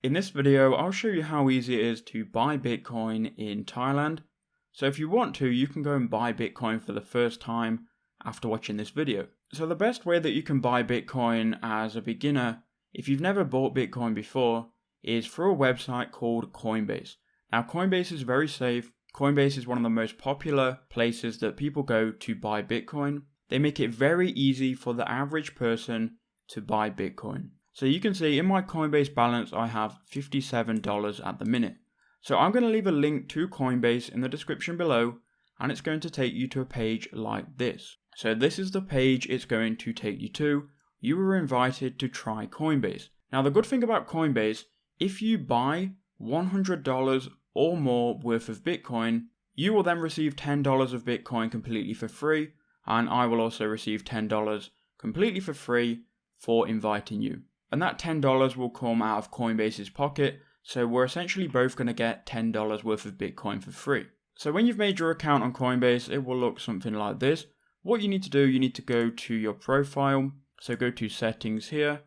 In this video, I'll show you how easy it is to buy Bitcoin in Thailand. So if you want to, you can go and buy Bitcoin for the first time after watching this video. So the best way that you can buy Bitcoin as a beginner, if you've never bought Bitcoin before, is through a website called Coinbase. Now Coinbase is very safe. Coinbase is one of the most popular places that people go to buy Bitcoin. They make it very easy for the average person to buy Bitcoin. So you can see in my Coinbase balance, I have $57 at the minute. So I'm going to leave a link to Coinbase in the description below, and it's going to take you to a page like this. So this is the page it's going to take you to. You were invited to try Coinbase. Now the good thing about Coinbase, if you buy $100 or more worth of Bitcoin, you will then receive $10 of Bitcoin completely for free, and I will also receive $10 completely for free for inviting you. And that $10 will come out of Coinbase's pocket, so we're essentially both going to get $10 worth of Bitcoin for free. So when you've made your account on Coinbase, it will look something like this. What you need to do, you need to go to your profile, so go to settings here,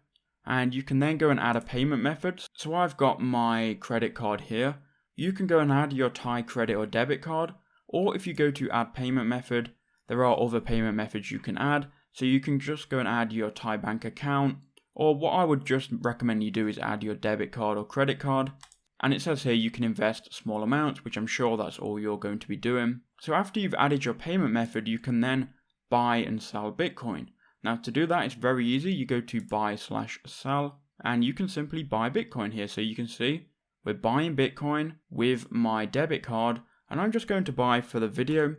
and you can then go and add a payment method. So I've got my credit card here. You can go and add your Thai credit or debit card, or if you go to add payment method, there are other payment methods you can add. So you can just go and add your Thai bank account, or what I would just recommend you do is add your debit card or credit card. And it says here you can invest small amounts, which I'm sure that's all you're going to be doing. So after you've added your payment method, you can then buy and sell Bitcoin. Now to do that, it's very easy. You go to buy/sell and you can simply buy Bitcoin here. So you can see we're buying Bitcoin with my debit card, and I'm just going to buy for the video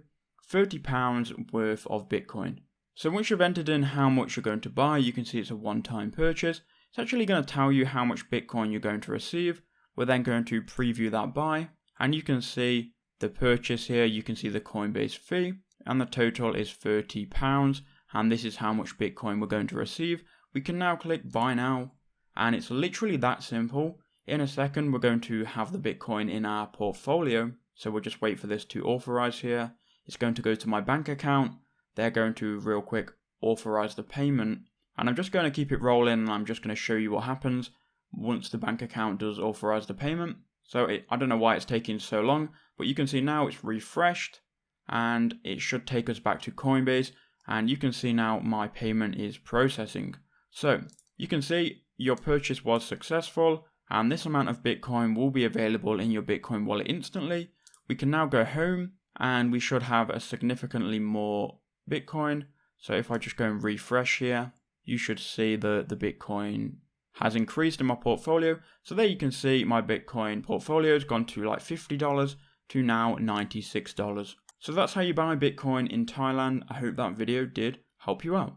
£30 worth of Bitcoin. So once you've entered in how much you're going to buy, you can see it's a one-time purchase. It's actually going to tell you how much Bitcoin you're going to receive. We're then going to preview that buy, and you can see the purchase here. You can see the Coinbase fee, and the total is £30, and this is how much Bitcoin we're going to receive. We can now click buy now, and it's literally that simple. In a second, we're going to have the Bitcoin in our portfolio, so we'll just wait for this to authorize here. It's going to go to my bank account. They're going to real quick authorize the payment, and I'm just going to keep it rolling, and I'm just going to show you what happens once the bank account does authorize the payment. So I don't know why it's taking so long, but you can see now it's refreshed, and it should take us back to Coinbase, and you can see now my payment is processing. So you can see your purchase was successful, and this amount of Bitcoin will be available in your Bitcoin wallet instantly. We can now go home, and we should have a significantly more Bitcoin. So if I just go and refresh here, you should see the Bitcoin has increased in my portfolio. So there you can see my Bitcoin portfolio has gone to like $50 to now $96. So that's how you buy Bitcoin in Thailand. I hope that video did help you out.